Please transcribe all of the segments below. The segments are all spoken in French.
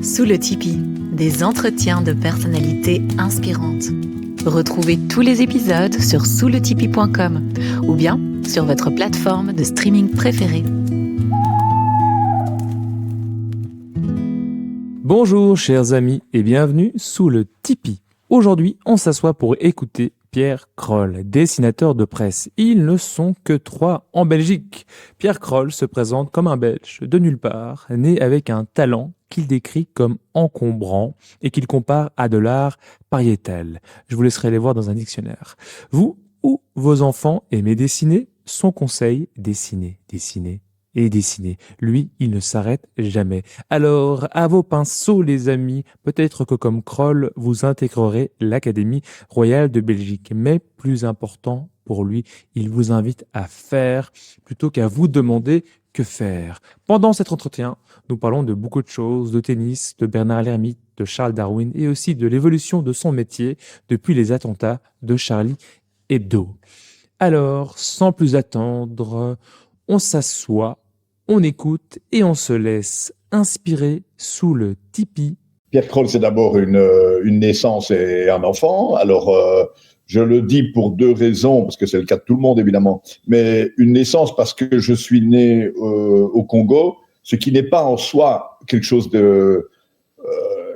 Sous le Tipeee, des entretiens de personnalités inspirantes. Retrouvez tous les épisodes sur sousletipeee.com ou bien sur votre plateforme de streaming préférée. Bonjour chers amis et bienvenue sous le Tipeee. Aujourd'hui, on s'assoit pour écouter Pierre Kroll, dessinateur de presse. Ils ne sont que 3 en Belgique. Pierre Kroll se présente comme un Belge de nulle part, né avec un talent qu'il décrit comme encombrant et qu'il compare à de l'art pariétal. Je vous laisserai les voir dans un dictionnaire. Vous ou vos enfants aimez dessiner? Son conseil, dessiner, dessiner et dessiner. Lui, il ne s'arrête jamais. Alors, à vos pinceaux, les amis, peut-être que comme Kroll, vous intégrerez l'Académie royale de Belgique. Mais plus important pour lui, il vous invite à faire plutôt qu'à vous demander que faire. Pendant cet entretien, nous parlons de beaucoup de choses, de tennis, de Bernard Lhermitte, de Charles Darwin et aussi de l'évolution de son métier depuis les attentats de Charlie Hebdo. Alors, sans plus attendre, on s'assoit, on écoute et on se laisse inspirer sous le Tipeee. Pierre Kroll, c'est d'abord une naissance et un enfant. Alors, je le dis pour 2 raisons, parce que c'est le cas de tout le monde, évidemment. Mais une naissance parce que je suis né au Congo, ce qui n'est pas en soi quelque chose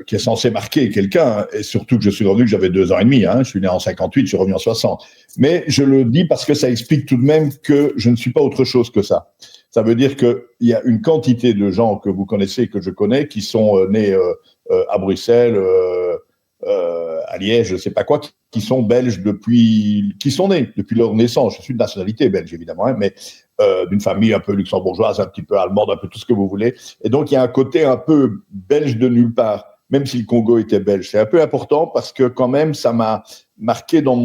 qui est censé marquer quelqu'un, et surtout que je suis revenu que j'avais 2 ans et demi, je suis né en 58, je suis revenu en 60. Mais je le dis parce que ça explique tout de même que je ne suis pas autre chose que ça. Ça veut dire qu'il y a une quantité de gens que vous connaissez, que je connais, qui sont nés à Bruxelles, à Liège, je ne sais pas quoi, qui sont belges qui sont nés depuis leur naissance. Je suis de nationalité belge, évidemment, mais d'une famille un peu luxembourgeoise, un petit peu allemande, un peu tout ce que vous voulez. Et donc, il y a un côté un peu belge de nulle part, même si le Congo était belge. C'est un peu important parce que quand même, ça m'a marqué dans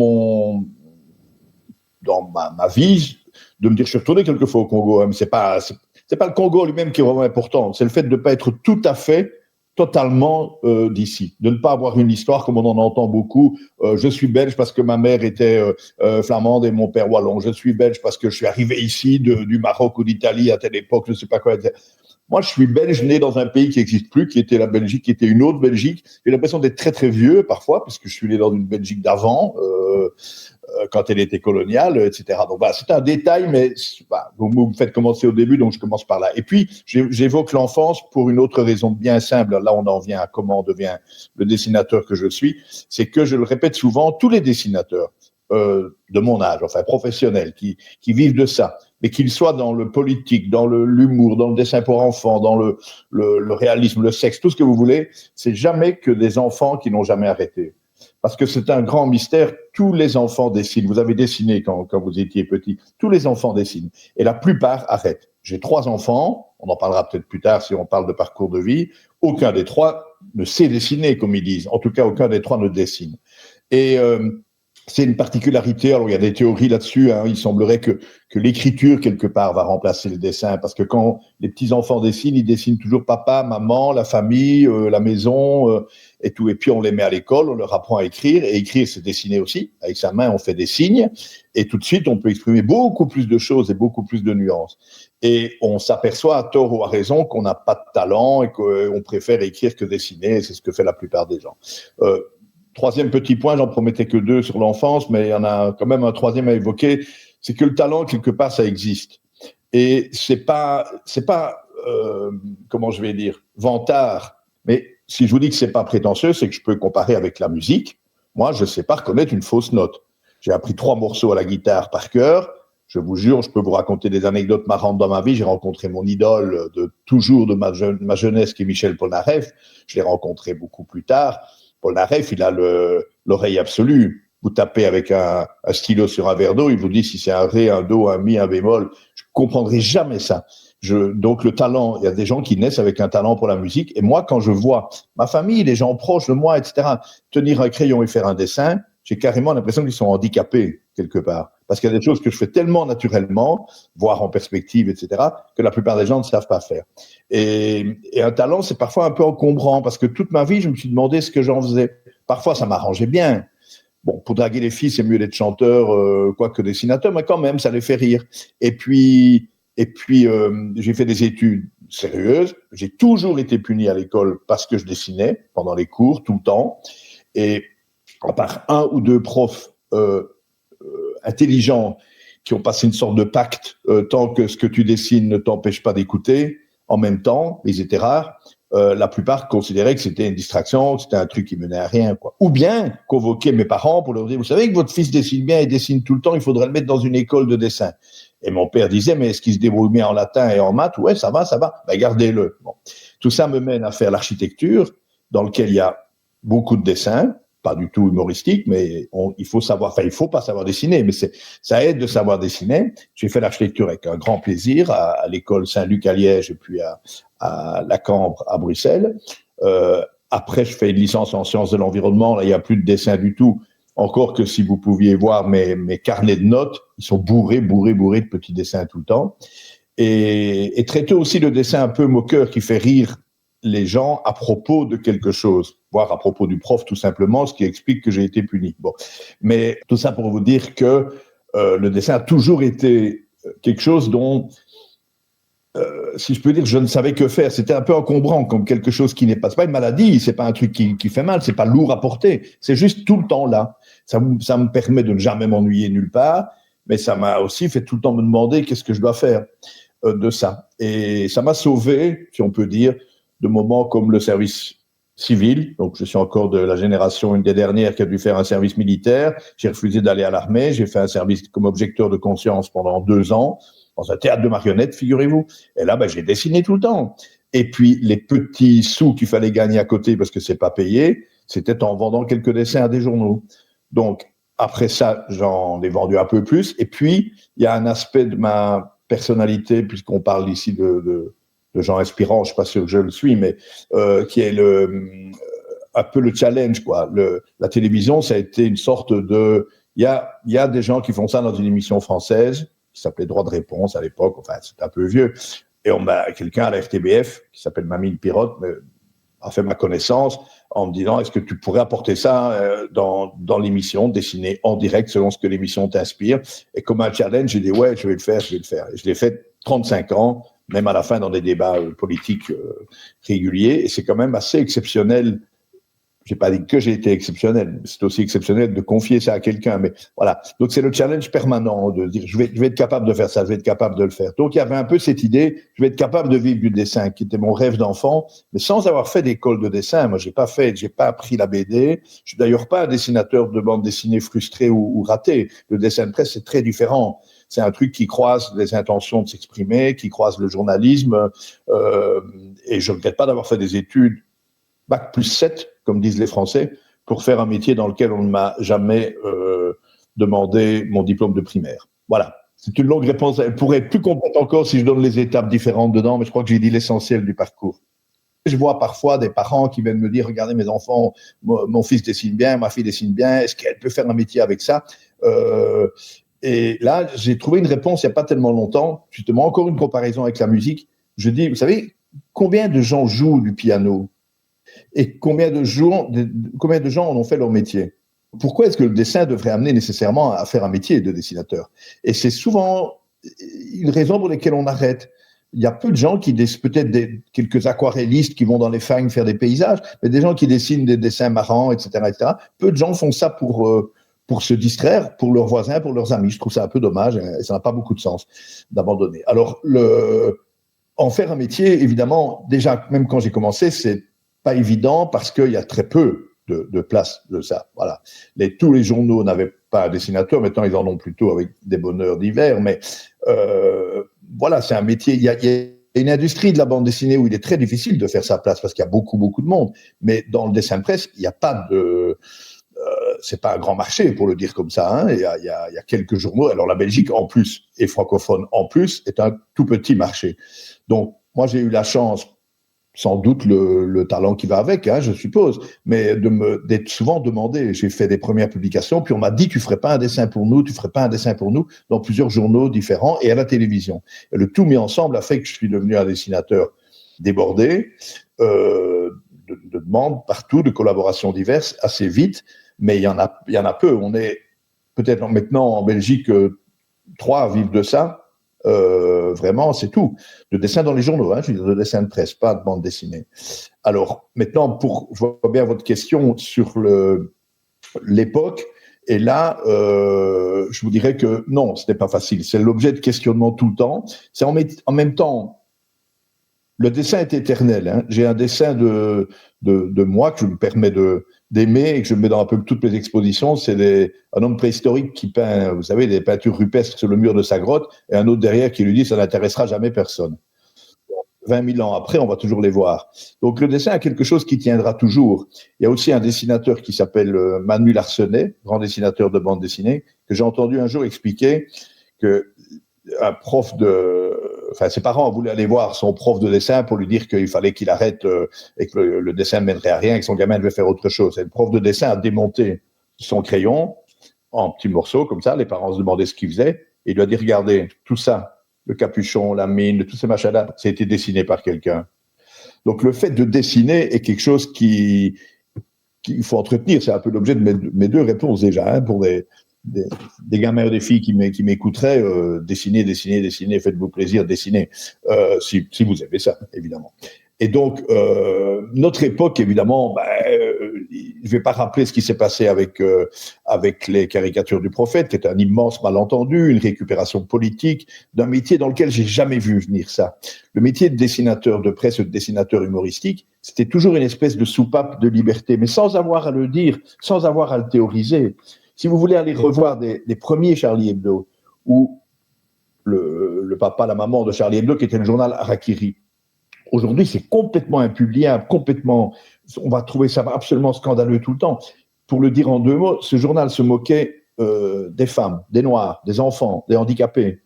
ma vie de me dire, je suis retourné quelquefois au Congo, mais c'est pas le Congo lui-même qui est vraiment important. C'est le fait de ne pas être tout à fait totalement d'ici, de ne pas avoir une histoire comme on en entend beaucoup. Je suis belge parce que ma mère était flamande et mon père wallon. Je suis belge parce que je suis arrivé ici du Maroc ou d'Italie à telle époque, je ne sais pas quoi. Moi, je suis belge, né dans un pays qui n'existe plus, qui était la Belgique, qui était une autre Belgique. J'ai l'impression d'être très très vieux parfois, parce que je suis né dans une Belgique d'avant, quand elle était coloniale, etc. Donc voilà, c'est un détail, mais vous me faites commencer au début, donc je commence par là. Et puis, j'évoque l'enfance pour une autre raison bien simple. Là, on en vient à comment on devient le dessinateur que je suis. C'est que, je le répète souvent, tous les dessinateurs de mon âge, enfin professionnels, qui vivent de ça, mais qu'ils soient dans le politique, dans l'humour, dans le dessin pour enfants, dans le réalisme, le sexe, tout ce que vous voulez, c'est jamais que des enfants qui n'ont jamais arrêté. Parce que c'est un grand mystère, tous les enfants dessinent. Vous avez dessiné quand vous étiez petit, tous les enfants dessinent. Et la plupart arrêtent. J'ai 3 enfants, on en parlera peut-être plus tard si on parle de parcours de vie. Aucun des 3 ne sait dessiner, comme ils disent. En tout cas, aucun des 3 ne dessine. Et c'est une particularité. Alors, il y a des théories là-dessus. Il semblerait que l'écriture, quelque part, va remplacer le dessin. Parce que quand les petits-enfants dessinent, ils dessinent toujours papa, maman, la famille, la maison et tout. Et puis, on les met à l'école, on leur apprend à écrire. Et écrire, c'est dessiner aussi. Avec sa main, on fait des signes. Et tout de suite, on peut exprimer beaucoup plus de choses et beaucoup plus de nuances. Et on s'aperçoit, à tort ou à raison, qu'on n'a pas de talent et qu'on préfère écrire que dessiner. Et c'est ce que fait la plupart des gens. 3e petit point, j'en promettais que 2 sur l'enfance, mais il y en a quand même un 3e à évoquer, c'est que le talent, quelque part, ça existe. Et c'est pas comment je vais dire, vantard. Mais si je vous dis que c'est pas prétentieux, c'est que je peux comparer avec la musique. Moi, je sais pas reconnaître une fausse note. J'ai appris 3 morceaux à la guitare par cœur. Je vous jure, je peux vous raconter des anecdotes marrantes dans ma vie. J'ai rencontré mon idole de ma jeunesse, qui est Michel Polnareff. Je l'ai rencontré beaucoup plus tard. Polnareff, il a l'oreille absolue. Vous tapez avec un stylo sur un verre d'eau, il vous dit si c'est un ré, un do, un mi, un bémol. Je comprendrai jamais ça. Donc le talent, il y a des gens qui naissent avec un talent pour la musique. Et moi, quand je vois ma famille, les gens proches de moi, etc., tenir un crayon et faire un dessin, j'ai carrément l'impression qu'ils sont handicapés quelque part. Parce qu'il y a des choses que je fais tellement naturellement, voire en perspective, etc., que la plupart des gens ne savent pas faire. Et un talent, c'est parfois un peu encombrant, parce que toute ma vie, je me suis demandé ce que j'en faisais. Parfois, ça m'arrangeait bien. Bon, pour draguer les filles, c'est mieux d'être chanteur, quoique dessinateur, mais quand même, ça les fait rire. Et puis Et puis, j'ai fait des études sérieuses. J'ai toujours été puni à l'école parce que je dessinais pendant les cours, tout le temps. Et à part un ou deux profs intelligents qui ont passé une sorte de pacte, tant que ce que tu dessines ne t'empêche pas d'écouter, en même temps, ils étaient rares, la plupart considéraient que c'était une distraction, que c'était un truc qui menait à rien, quoi. Ou bien convoquer mes parents pour leur dire, vous savez que votre fils dessine bien, il dessine tout le temps, il faudrait le mettre dans une école de dessin. Et mon père disait, mais est-ce qu'il se débrouille bien en latin et en maths? Ouais, ça va. Ben, gardez-le. Bon. Tout ça me mène à faire l'architecture, dans lequel il y a beaucoup de dessins, pas du tout humoristique, mais il faut pas savoir dessiner, mais ça aide de savoir dessiner. J'ai fait l'architecture avec un grand plaisir à l'école Saint-Luc à Liège et puis à la Cambre à Bruxelles. Après, je fais une licence en sciences de l'environnement. Là, il n'y a plus de dessin du tout. Encore que si vous pouviez voir mes carnets de notes, ils sont bourrés de petits dessins tout le temps. Et traiter aussi le dessin un peu moqueur qui fait rire les gens à propos de quelque chose, voire à propos du prof tout simplement, ce qui explique que j'ai été puni. Bon, mais tout ça pour vous dire que le dessin a toujours été quelque chose dont, si je peux dire, je ne savais que faire. C'était un peu encombrant, comme quelque chose qui n'est pas. C'est pas une maladie, c'est pas un truc qui fait mal, c'est pas lourd à porter. C'est juste tout le temps là. Ça me permet de ne jamais m'ennuyer nulle part, mais ça m'a aussi fait tout le temps me demander qu'est-ce que je dois faire de ça. Et ça m'a sauvé, si on peut dire, de moments comme le service civil. Donc, je suis encore de la génération, une des dernières, qui a dû faire un service militaire. J'ai refusé d'aller à l'armée. J'ai fait un service comme objecteur de conscience pendant 2 ans, dans un théâtre de marionnettes, figurez-vous. Et là, j'ai dessiné tout le temps. Et puis, les petits sous qu'il fallait gagner à côté, parce que c'est pas payé, c'était en vendant quelques dessins à des journaux. Donc, après ça, j'en ai vendu un peu plus. Et puis, il y a un aspect de ma personnalité, puisqu'on parle ici de gens inspirants, je ne suis pas sûr que je le suis, mais qui est un peu le challenge, quoi. La télévision, ça a été une sorte de... Il y a des gens qui font ça dans une émission française, qui s'appelait Droit de réponse à l'époque, enfin, c'est un peu vieux. Et quelqu'un à la RTBF, qui s'appelle Mamie Pirotte, a fait ma connaissance en me disant, est-ce que tu pourrais apporter ça dans l'émission, dessiner en direct selon ce que l'émission t'inspire? Et comme un challenge, j'ai dit, ouais, je vais le faire. Et je l'ai fait 35 ans, même à la fin dans des débats politiques réguliers. Et c'est quand même assez exceptionnel. J'ai pas dit que j'ai été exceptionnel. C'est aussi exceptionnel de confier ça à quelqu'un. Mais voilà. Donc, c'est le challenge permanent de dire, je vais être capable de faire ça, je vais être capable de le faire. Donc, il y avait un peu cette idée, je vais être capable de vivre du dessin, qui était mon rêve d'enfant, mais sans avoir fait d'école de dessin. Moi, j'ai pas appris la BD. Je suis d'ailleurs pas un dessinateur de bande dessinée frustré ou raté. Le dessin de presse, c'est très différent. C'est un truc qui croise les intentions de s'exprimer, qui croise le journalisme, et je regrette pas d'avoir fait des études Bac plus 7, comme disent les Français, pour faire un métier dans lequel on ne m'a jamais demandé mon diplôme de primaire. Voilà. C'est une longue réponse. Elle pourrait être plus complète encore si je donne les étapes différentes dedans, mais je crois que j'ai dit l'essentiel du parcours. Je vois parfois des parents qui viennent me dire, regardez mes enfants, mon fils dessine bien, ma fille dessine bien, est-ce qu'elle peut faire un métier avec ça? Et là, j'ai trouvé une réponse il n'y a pas tellement longtemps, justement, encore une comparaison avec la musique. Je dis, vous savez, combien de gens jouent du piano? Et combien de gens en ont fait leur métier? Pourquoi est-ce que le dessin devrait amener nécessairement à faire un métier de dessinateur? Et c'est souvent une raison pour laquelle on arrête. Il y a peu de gens qui peut-être quelques aquarellistes qui vont dans les fagnes faire des paysages, mais des gens qui dessinent des dessins marrants, etc., etc. Peu de gens font ça pour se distraire, pour leurs voisins, pour leurs amis. Je trouve ça un peu dommage et ça n'a pas beaucoup de sens d'abandonner. Alors, en faire un métier, évidemment, déjà, même quand j'ai commencé, c'est pas évident parce qu'il y a très peu de place de ça. Voilà. Tous les journaux n'avaient pas un dessinateur. Maintenant, ils en ont plutôt avec des bonheurs divers. Mais voilà, c'est un métier. Il y a une industrie de la bande dessinée où il est très difficile de faire sa place parce qu'il y a beaucoup de monde. Mais dans le dessin de presse, il n'y a pas de... c'est pas un grand marché, pour le dire comme ça. Hein. Il y a quelques journaux. Alors, la Belgique, en plus, et francophone en plus, est un tout petit marché. Donc, moi, j'ai eu la chance, sans doute le talent qui va avec, hein, je suppose, mais d'être souvent demandé. J'ai fait des premières publications, puis on m'a dit, tu ferais pas un dessin pour nous dans plusieurs journaux différents et à la télévision. Et le tout mis ensemble a fait que je suis devenu un dessinateur débordé, de demandes partout, de collaborations diverses, assez vite, mais il y en a peu. On est peut-être maintenant en Belgique 3 à vivre de ça. Vraiment, c'est tout. De dessin dans les journaux, je veux dire de dessin de presse, pas de bande dessinée. Alors, maintenant, je vois bien votre question sur l'époque. Et là, je vous dirais que non, ce n'est pas facile. C'est l'objet de questionnement tout le temps. C'est en même temps, le dessin est éternel. J'ai un dessin de moi que je me permets d'aimer et que je mets dans un peu toutes mes expositions. C'est un homme préhistorique qui peint, vous savez, des peintures rupestres sur le mur de sa grotte, et un autre derrière qui lui dit « ça n'intéressera jamais personne ». 20 000 ans après, on va toujours les voir. Donc le dessin a quelque chose qui tiendra toujours. Il y a aussi un dessinateur qui s'appelle Manu Larsenet, grand dessinateur de bande dessinée, que j'ai entendu un jour expliquer que ses parents voulaient aller voir son prof de dessin pour lui dire qu'il fallait qu'il arrête et que le dessin ne mènerait à rien et que son gamin devait faire autre chose. Et le prof de dessin a démonté son crayon en petits morceaux comme ça. Les parents se demandaient ce qu'il faisait et il lui a dit « Regardez, tout ça, le capuchon, la mine, tous ces machins-là, ça a été dessiné par quelqu'un. » Donc le fait de dessiner est quelque chose qu'il faut entretenir. C'est un peu l'objet de mes deux réponses déjà, pour des gamins et des filles qui m'écouteraient, dessinez, faites-vous plaisir, dessinez, si vous aimez ça, évidemment. Et donc, notre époque, évidemment, je ne vais pas rappeler ce qui s'est passé avec les caricatures du prophète, qui est un immense malentendu, une récupération politique d'un métier dans lequel j'ai jamais vu venir ça. Le métier de dessinateur de presse, de dessinateur humoristique, c'était toujours une espèce de soupape de liberté, mais sans avoir à le dire, sans avoir à le théoriser. Si vous voulez aller revoir des premiers Charlie Hebdo, ou le papa, la maman de Charlie Hebdo, qui était le journal Harakiri, aujourd'hui, c'est complètement impubliable, on va trouver ça absolument scandaleux tout le temps. Pour le dire en deux mots, ce journal se moquait des femmes, des noirs, des enfants, des handicapés.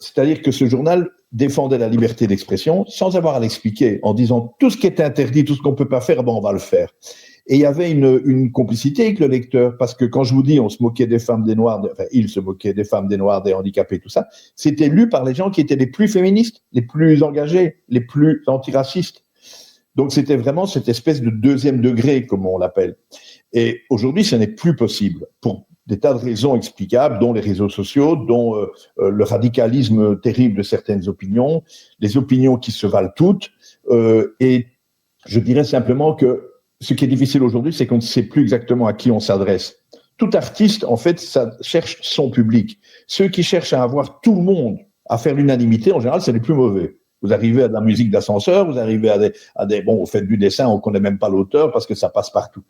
C'est-à-dire que ce journal défendait la liberté d'expression sans avoir à l'expliquer, en disant tout ce qui est interdit, tout ce qu'on ne peut pas faire, on va le faire. Et il y avait une complicité avec le lecteur, parce que quand je vous dis on se moquait des femmes, des noirs, il se moquait des femmes, des noirs, des handicapés, tout ça, c'était lu par les gens qui étaient les plus féministes, les plus engagés, les plus antiracistes. Donc c'était vraiment cette espèce de deuxième degré, comme on l'appelle. Et aujourd'hui, ce n'est plus possible, pour des tas de raisons explicables, dont les réseaux sociaux, dont le radicalisme terrible de certaines opinions, les opinions qui se valent toutes, et je dirais simplement que ce qui est difficile aujourd'hui, c'est qu'on ne sait plus exactement à qui on s'adresse. Tout artiste, en fait, ça cherche son public. Ceux qui cherchent à avoir tout le monde, à faire l'unanimité, en général, c'est les plus mauvais. Vous arrivez à de la musique d'ascenseur, vous arrivez vous faites du dessin, on connaît même pas l'auteur parce que ça passe partout.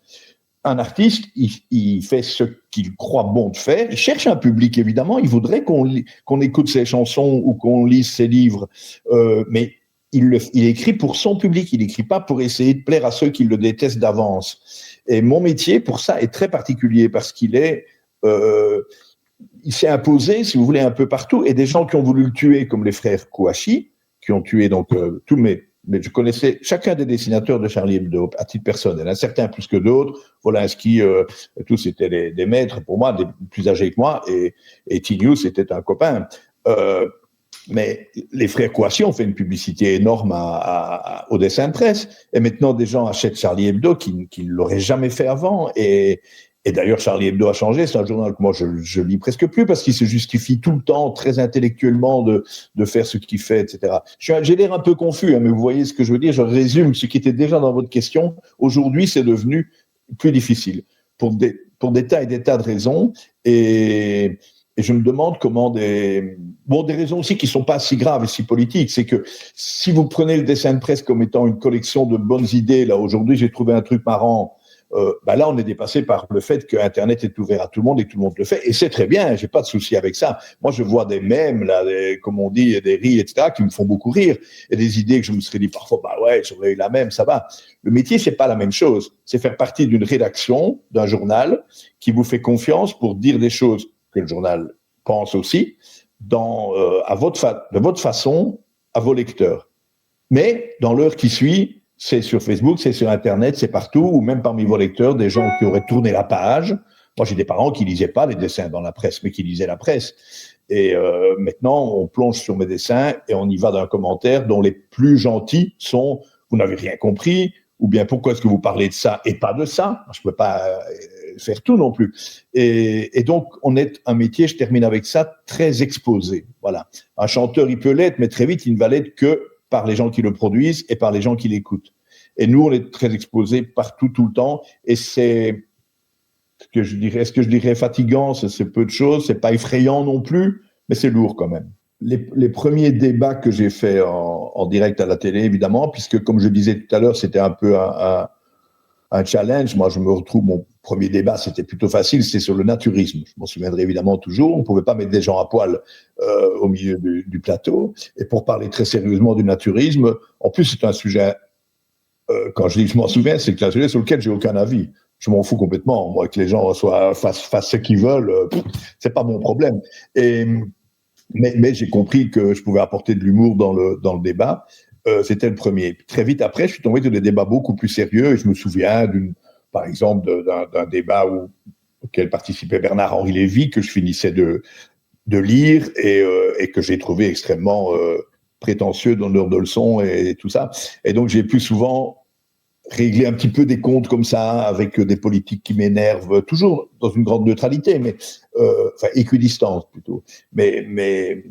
Un artiste, il fait ce qu'il croit bon de faire. Il cherche un public, évidemment. Il voudrait qu'on écoute ses chansons ou qu'on lise ses livres, mais il écrit pour son public, il n'écrit pas pour essayer de plaire à ceux qui le détestent d'avance. Et mon métier, pour ça, est très particulier parce il s'est imposé, si vous voulez, un peu partout. Et des gens qui ont voulu le tuer, comme les frères Kouachi, qui ont tué donc mais je connaissais chacun des dessinateurs de Charlie Hebdo à titre personnel, certains plus que d'autres. Volinsky, tous étaient des maîtres pour moi, des plus âgés que moi, et Tinius était un copain. Mais les frères Kouachi ont fait une publicité énorme au dessin de presse. Et maintenant, des gens achètent Charlie Hebdo qui ne l'auraient jamais fait avant. Et d'ailleurs, Charlie Hebdo a changé. C'est un journal que moi, je lis presque plus parce qu'il se justifie tout le temps, très intellectuellement, de faire ce qu'il fait, etc. J'ai l'air un peu confus, mais vous voyez ce que je veux dire. Je résume ce qui était déjà dans votre question. Aujourd'hui, c'est devenu plus difficile pour des tas et des tas de raisons. Et je me demande comment des raisons aussi qui sont pas si graves et si politiques, c'est que si vous prenez le dessin de presse comme étant une collection de bonnes idées, là aujourd'hui j'ai trouvé un truc marrant, là on est dépassé par le fait que Internet est ouvert à tout le monde et que tout le monde le fait, et c'est très bien, j'ai pas de souci avec ça. Moi je vois des mèmes là, comme on dit, des rires, etc., qui me font beaucoup rire, et des idées que je me serais dit parfois, j'aurais eu la même, ça va. Le métier c'est pas la même chose, c'est faire partie d'une rédaction, d'un journal qui vous fait confiance pour dire des choses que le journal pense aussi, de votre façon, à vos lecteurs. Mais dans l'heure qui suit, c'est sur Facebook, c'est sur Internet, c'est partout, ou même parmi vos lecteurs, des gens qui auraient tourné la page. Moi, j'ai des parents qui lisaient pas les dessins dans la presse, mais qui lisaient la presse. Et maintenant, on plonge sur mes dessins et on y va d'un commentaire dont les plus gentils sont « vous n'avez rien compris » ou bien « pourquoi est-ce que vous parlez de ça et pas de ça ?» Je peux pas faire tout non plus. Et donc, on est un métier, je termine avec ça, très exposé. Voilà. Un chanteur, il peut l'être, mais très vite, il ne va l'être que par les gens qui le produisent et par les gens qui l'écoutent. Et nous, on est très exposés partout, tout le temps. Et c'est ce que je dirais fatigant, c'est peu de choses. C'est pas effrayant non plus, mais c'est lourd quand même. Les premiers débats que j'ai faits en direct à la télé, évidemment, puisque comme je disais tout à l'heure, c'était un peu un challenge. Moi, je me retrouve, mon premier débat, c'était plutôt facile, c'était sur le naturisme. Je m'en souviendrai évidemment toujours. On ne pouvait pas mettre des gens à poil au milieu du plateau. Et pour parler très sérieusement du naturisme, en plus, c'est un sujet, quand je dis je m'en souviens, c'est un sujet sur lequel j'ai aucun avis. Je m'en fous complètement. Moi, que les gens fassent ce qu'ils veulent, c'est pas mon problème. Mais j'ai compris que je pouvais apporter de l'humour dans le débat. C'était le premier. Puis très vite après, je suis tombé sur des débats beaucoup plus sérieux. Et je me souviens, par exemple, d'un débat auquel participait Bernard-Henri Lévy, que je finissais de lire et que j'ai trouvé extrêmement prétentieux, donneur de leçons et tout ça. Et donc, j'ai plus souvent régler un petit peu des comptes comme ça avec des politiques qui m'énervent, toujours dans une grande neutralité, mais équidistance plutôt. Mais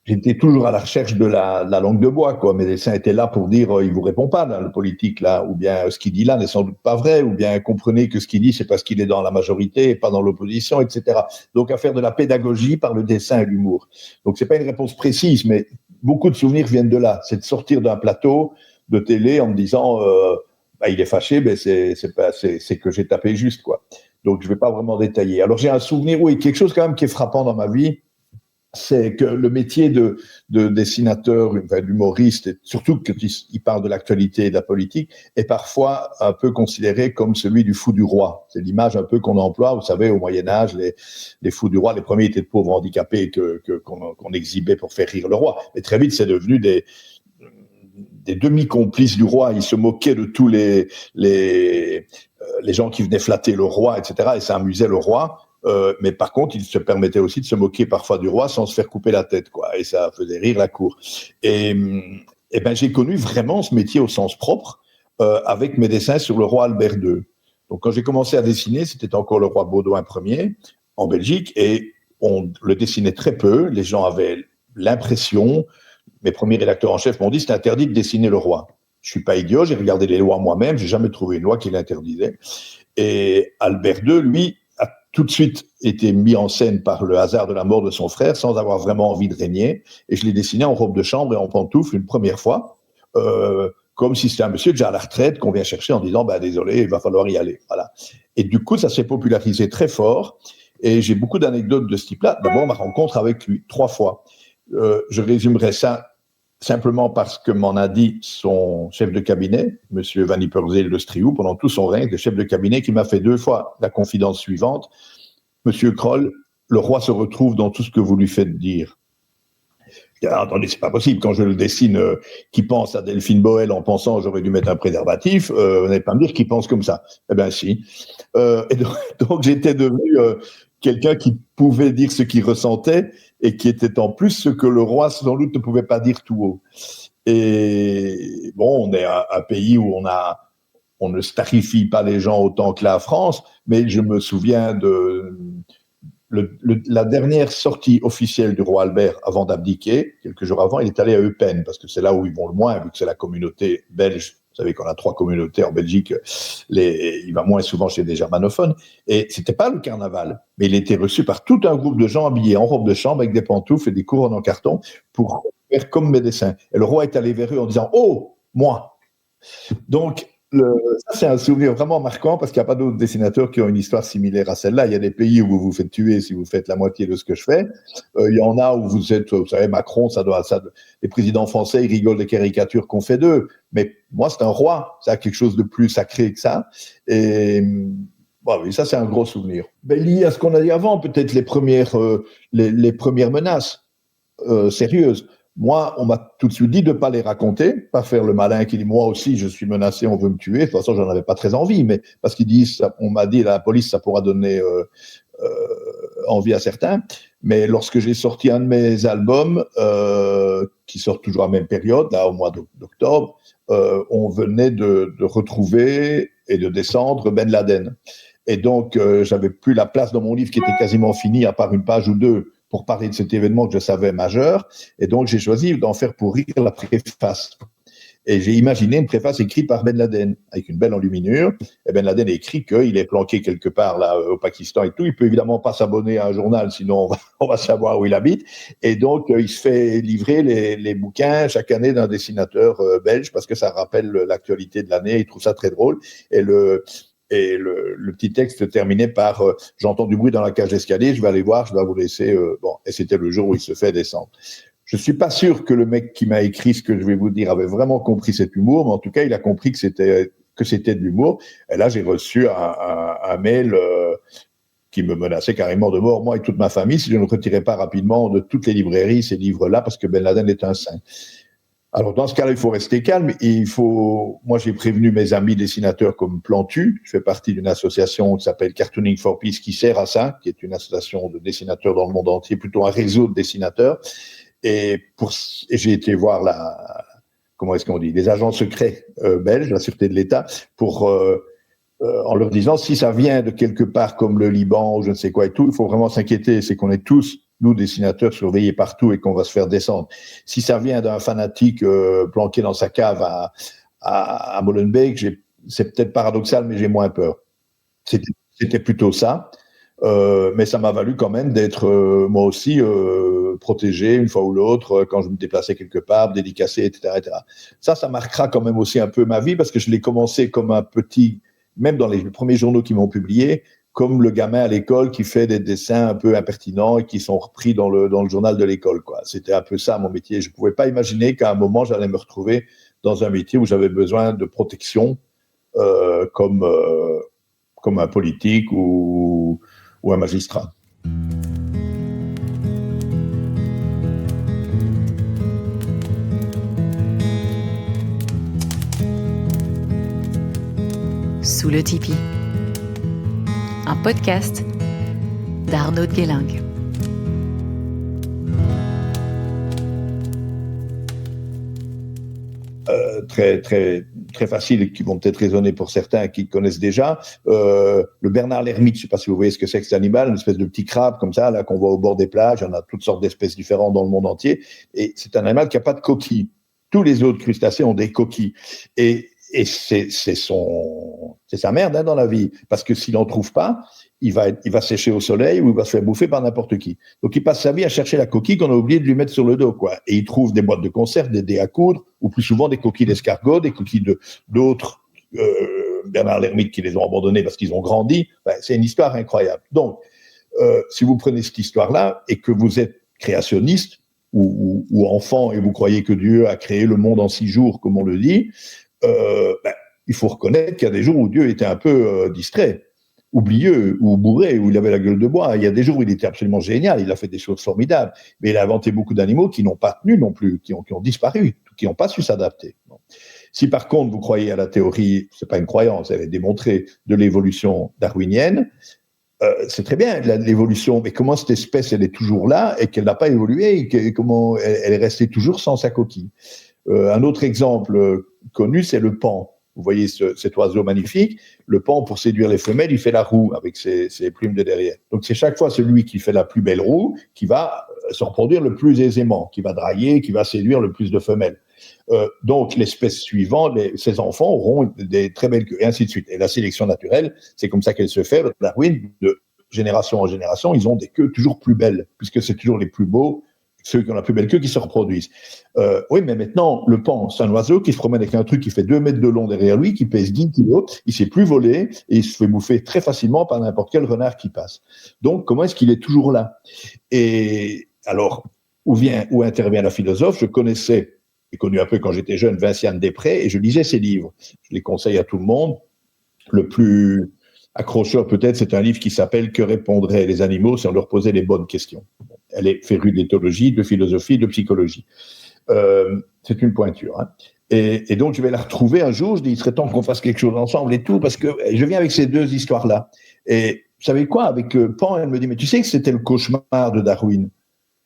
j'étais toujours à la recherche de la langue de bois, quoi. Mes dessins étaient là pour dire il vous répond pas là, le politique là, ou bien ce qu'il dit là n'est sans doute pas vrai, ou bien comprenez que ce qu'il dit c'est parce qu'il est dans la majorité et pas dans l'opposition, etc. Donc à faire de la pédagogie par le dessin et l'humour. Donc c'est pas une réponse précise, mais beaucoup de souvenirs viennent de là. C'est de sortir d'un plateau de télé en me disant il est fâché, mais c'est que j'ai tapé juste, quoi. Donc, je vais pas vraiment détailler. Alors, j'ai un souvenir, oui, quelque chose quand même qui est frappant dans ma vie, c'est que le métier de dessinateur, d'humoriste, et surtout quand il parle de l'actualité et de la politique, est parfois un peu considéré comme celui du fou du roi. C'est l'image un peu qu'on emploie, vous savez, au Moyen-Âge, les fous du roi, les premiers étaient de pauvres handicapés qu'on exhibait pour faire rire le roi. Mais très vite, c'est devenu des demi-complices du roi. Ils se moquaient de tous les gens qui venaient flatter le roi, etc. Et ça amusait le roi. Mais par contre, ils se permettaient aussi de se moquer parfois du roi sans se faire couper la tête, quoi. Et ça faisait rire la cour. Et j'ai connu vraiment ce métier au sens propre avec mes dessins sur le roi Albert II. Donc, quand j'ai commencé à dessiner, c'était encore le roi Baudouin Ier en Belgique et on le dessinait très peu. Les gens avaient l'impression. Mes premiers rédacteurs en chef m'ont dit c'est interdit de dessiner le roi. Je suis pas idiot, j'ai regardé les lois moi-même, j'ai jamais trouvé une loi qui l'interdisait. Et Albert II, lui, a tout de suite été mis en scène par le hasard de la mort de son frère, sans avoir vraiment envie de régner. Et je l'ai dessiné en robe de chambre et en pantoufles une première fois, comme si c'était un monsieur déjà à la retraite qu'on vient chercher en disant désolé, il va falloir y aller. Voilà. Et du coup, ça s'est popularisé très fort. Et j'ai beaucoup d'anecdotes de ce type-là. D'abord, ma rencontre avec lui, 3 fois. Je résumerai ça simplement parce que m'en a dit son chef de cabinet, M. Van Ypersele de Striou, pendant tout son règne, le chef de cabinet qui m'a fait 2 fois la confidence suivante. Monsieur Kroll, le roi se retrouve dans tout ce que vous lui faites dire. Attendez, c'est pas possible. Quand je le dessine, qui pense à Delphine Boel en pensant j'aurais dû mettre un préservatif, vous n'allez pas me dire qu'il pense comme ça. Eh bien, si. Et donc j'étais devenu quelqu'un qui pouvait dire ce qu'il ressentait et qui était en plus ce que le roi sans doute ne pouvait pas dire tout haut. Et bon, on est un pays où on ne starifie pas les gens autant que la France, mais je me souviens de la dernière sortie officielle du roi Albert avant d'abdiquer, quelques jours avant, il est allé à Eupen, parce que c'est là où ils vont le moins, vu que c'est la communauté belge. Vous savez qu'on a 3 communautés en Belgique, il va moins souvent chez des germanophones. Et c'était pas le carnaval, mais il était reçu par tout un groupe de gens habillés en robe de chambre avec des pantoufles et des couronnes en carton pour faire comme mes dessins. Et le roi est allé vers eux en disant « Oh, moi !» Donc, ça, c'est un souvenir vraiment marquant parce qu'il n'y a pas d'autres dessinateurs qui ont une histoire similaire à celle-là. Il y a des pays où vous vous faites tuer si vous faites la moitié de ce que je fais. Il y en a où vous savez, Macron, les présidents français, ils rigolent des caricatures qu'on fait d'eux. Mais moi, c'est un roi. Ça a quelque chose de plus sacré que ça. Et oui, ça, c'est un gros souvenir. Lié à ce qu'on a dit avant, peut-être les premières menaces sérieuses. Moi, on m'a tout de suite dit de ne pas les raconter, pas faire le malin qui dit « moi aussi, je suis menacé, on veut me tuer ». De toute façon, j'en avais pas très envie, mais parce qu'ils disent, on m'a dit, la police, ça pourra donner envie à certains. Mais lorsque j'ai sorti un de mes albums, qui sort toujours à la même période, là, au mois d'octobre, on venait de retrouver et de descendre Ben Laden. Et donc, j'avais plus la place dans mon livre qui était quasiment fini, à part une page ou deux, pour parler de cet événement que je savais majeur. Et donc, j'ai choisi d'en faire pour rire la préface. Et j'ai imaginé une préface écrite par Ben Laden, avec une belle enluminure. Et Ben Laden a écrit qu'il est planqué quelque part là au Pakistan et tout. Il peut évidemment pas s'abonner à un journal, sinon on va savoir où il habite. Et donc, il se fait livrer les bouquins chaque année d'un dessinateur belge, parce que ça rappelle l'actualité de l'année. Il trouve ça très drôle. Et le petit texte terminait par j'entends du bruit dans la cage d'escalier, je vais aller voir, je dois vous laisser. Bon, et c'était le jour où il se fait descendre. Je suis pas sûr que le mec qui m'a écrit ce que je vais vous dire avait vraiment compris cet humour, mais en tout cas, il a compris que c'était de l'humour. Et là, j'ai reçu un mail qui me menaçait carrément de mort, moi et toute ma famille, si je ne retirais pas rapidement de toutes les librairies ces livres-là, parce que Ben Laden est un saint. Alors, dans ce cas-là, il faut rester calme. Moi, j'ai prévenu mes amis dessinateurs comme Plantu. Je fais partie d'une association qui s'appelle Cartooning for Peace, qui sert à ça, qui est une association de dessinateurs dans le monde entier, plutôt un réseau de dessinateurs. Et j'ai été voir comment est-ce qu'on dit, les agents secrets belges, la sûreté de l'État, en leur disant, si ça vient de quelque part comme le Liban ou je ne sais quoi et tout, il faut vraiment s'inquiéter. C'est qu'on est tous, nous, dessinateurs, surveillés partout et qu'on va se faire descendre. Si ça vient d'un fanatique planqué dans sa cave à Molenbeek, c'est peut-être paradoxal, mais j'ai moins peur. C'était plutôt ça. Mais ça m'a valu quand même d'être moi aussi protégé une fois ou l'autre quand je me déplaçais quelque part, dédicacé, etc., etc. Ça marquera quand même aussi un peu ma vie, parce que je l'ai commencé comme un petit, même dans les premiers journaux qui m'ont publié, comme le gamin à l'école qui fait des dessins un peu impertinents et qui sont repris dans le journal de l'école, quoi. C'était un peu ça mon métier. Je pouvais pas imaginer qu'à un moment j'allais me retrouver dans un métier où j'avais besoin de protection comme un politique ou un magistrat. Sous le Tipi, un podcast d'Arnaud de Guélingue. Très, très, très facile, qui vont peut-être résonner pour certains qui connaissent déjà. Le Bernard l'ermite, je ne sais pas si vous voyez ce que c'est que cet animal, une espèce de petit crabe comme ça, là, qu'on voit au bord des plages. Il y en a toutes sortes d'espèces différentes dans le monde entier. Et c'est un animal qui n'a pas de coquille. Tous les autres crustacés ont des coquilles. Et c'est sa merde, hein, dans la vie. Parce que s'il n'en trouve pas, il va sécher au soleil ou il va se faire bouffer par n'importe qui. Donc, il passe sa vie à chercher la coquille qu'on a oublié de lui mettre sur le dos, quoi. Et il trouve des boîtes de conserve, des dés à coudre, ou plus souvent des coquilles d'escargot, des coquilles d'autres Bernard l'ermite qui les ont abandonnés parce qu'ils ont grandi. Ben, c'est une histoire incroyable. Donc, si vous prenez cette histoire-là et que vous êtes créationniste ou enfant et vous croyez que Dieu a créé le monde en 6 jours, comme on le dit, il faut reconnaître qu'il y a des jours où Dieu était un peu distrait, oublieux ou bourré, où il avait la gueule de bois. Il y a des jours où il était absolument génial, il a fait des choses formidables, mais il a inventé beaucoup d'animaux qui n'ont pas tenu non plus, qui ont disparu, qui n'ont pas su s'adapter. Bon. Si par contre vous croyez à la théorie, c'est pas une croyance, elle est démontrée, de l'évolution darwinienne, c'est très bien l'évolution, mais comment cette espèce elle est toujours là et qu'elle n'a pas évolué, et comment elle est restée toujours sans sa coquille. Un autre exemple connu, c'est le paon. Vous voyez cet oiseau magnifique. Le paon, pour séduire les femelles, il fait la roue avec ses plumes de derrière. Donc, c'est chaque fois celui qui fait la plus belle roue qui va se reproduire le plus aisément, qui va draguer, qui va séduire le plus de femelles. Donc, l'espèce suivante, ses enfants auront des très belles queues, et ainsi de suite. Et la sélection naturelle, c'est comme ça qu'elle se fait. Darwin, de génération en génération, ils ont des queues toujours plus belles, puisque c'est toujours les plus beaux, ceux qui ont la plus belle queue qui se reproduisent. Oui, mais maintenant, le paon, c'est un oiseau qui se promène avec un truc qui fait 2 mètres de long derrière lui, qui pèse 10 kilos, il ne sait plus voler, et il se fait bouffer très facilement par n'importe quel renard qui passe. Donc, comment est-ce qu'il est toujours là? Et alors, où intervient la philosophe? Je connaissais, j'ai connu un peu quand j'étais jeune, Vinciane Després, et je lisais ses livres. Je les conseille à tout le monde. Le plus accrocheur peut-être, c'est un livre qui s'appelle « Que répondraient les animaux si on leur posait les bonnes questions ». Elle est férue d'éthologie, de philosophie, de psychologie. C'est une pointure. Hein. Et donc, je vais la retrouver un jour. Je dis, il serait temps qu'on fasse quelque chose ensemble et tout, parce que je viens avec ces 2 histoires-là. Et vous savez quoi, avec Pan, elle me dit, mais tu sais que c'était le cauchemar de Darwin.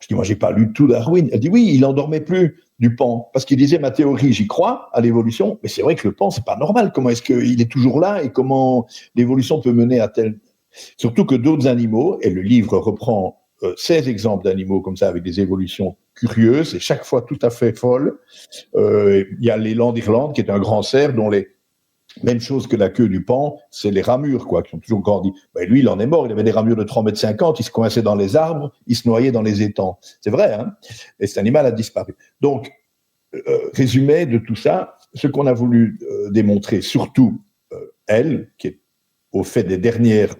Je dis, moi, j'ai pas lu tout Darwin. Elle dit, oui, il en dormait plus du pan. Parce qu'il disait, ma théorie, j'y crois, à l'évolution, mais c'est vrai que le pan, c'est pas normal. Comment est-ce qu'il est toujours là et comment l'évolution peut mener à tel... Surtout que d'autres animaux, et le livre reprend 16 exemples d'animaux comme ça, avec des évolutions curieuses, et chaque fois tout à fait folles. Il y a l'élan d'Irlande, qui est un grand cerf, dont les... Même chose que la queue du pan, c'est les ramures, quoi, qui ont toujours grandi. Ben, lui, il en est mort, il avait des ramures de 3,50 m, il se coinçait dans les arbres, il se noyait dans les étangs. C'est vrai, hein? Et cet animal a disparu. Donc, résumé de tout ça, ce qu'on a voulu démontrer, surtout elle, qui est au fait des dernières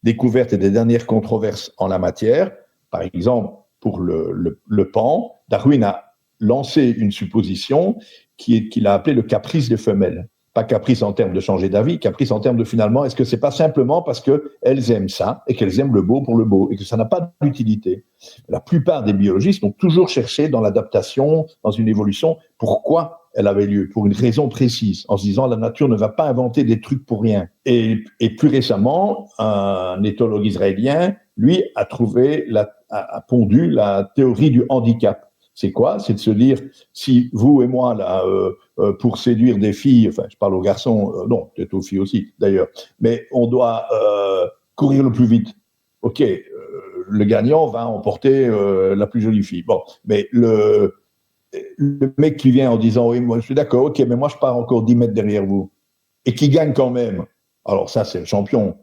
découvertes et des dernières controverses en la matière, par exemple, pour le pan, Darwin a lancé une supposition qu'il a appelée le caprice des femelles. Pas caprice en termes de changer d'avis, caprice en termes de finalement, est-ce que c'est pas simplement parce qu'elles aiment ça et qu'elles aiment le beau pour le beau et que ça n'a pas d'utilité? La plupart des biologistes ont toujours cherché dans l'adaptation, dans une évolution, pourquoi elle avait lieu, pour une raison précise, en se disant la nature ne va pas inventer des trucs pour rien. Et plus récemment, un éthologue israélien, lui, a pondu la théorie du handicap. C'est quoi? C'est de se dire, si vous et moi, là, pour séduire des filles, enfin, je parle aux garçons, non, peut-être aux filles aussi, d'ailleurs, mais on doit courir le plus vite. OK, le gagnant va emporter la plus jolie fille. Bon, mais le mec qui vient en disant, oui, moi, je suis d'accord, OK, mais moi, je pars encore 10 mètres derrière vous, et qui gagne quand même. Alors ça, c'est le champion.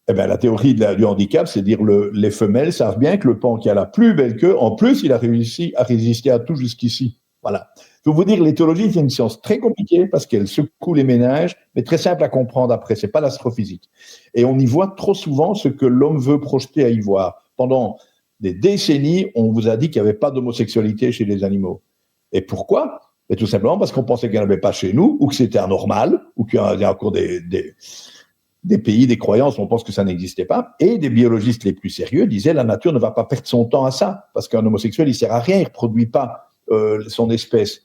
Eh ben, la théorie du handicap, c'est dire les femelles savent bien que le pan qui a la plus belle queue, en plus, il a réussi à résister à tout jusqu'ici. Voilà. Je veux vous dire, l'éthologie, c'est une science très compliquée parce qu'elle secoue les méninges, mais très simple à comprendre après. C'est pas l'astrophysique. Et on y voit trop souvent ce que l'homme veut projeter à y voir. Pendant des décennies, on vous a dit qu'il n'y avait pas d'homosexualité chez les animaux. Et pourquoi? Et tout simplement parce qu'on pensait qu'il n'y en avait pas chez nous, ou que c'était anormal, ou qu'il y a encore des pays, des croyances, on pense que ça n'existait pas. Et des biologistes les plus sérieux disaient la nature ne va pas perdre son temps à ça, parce qu'un homosexuel, il sert à rien, il ne reproduit pas son espèce.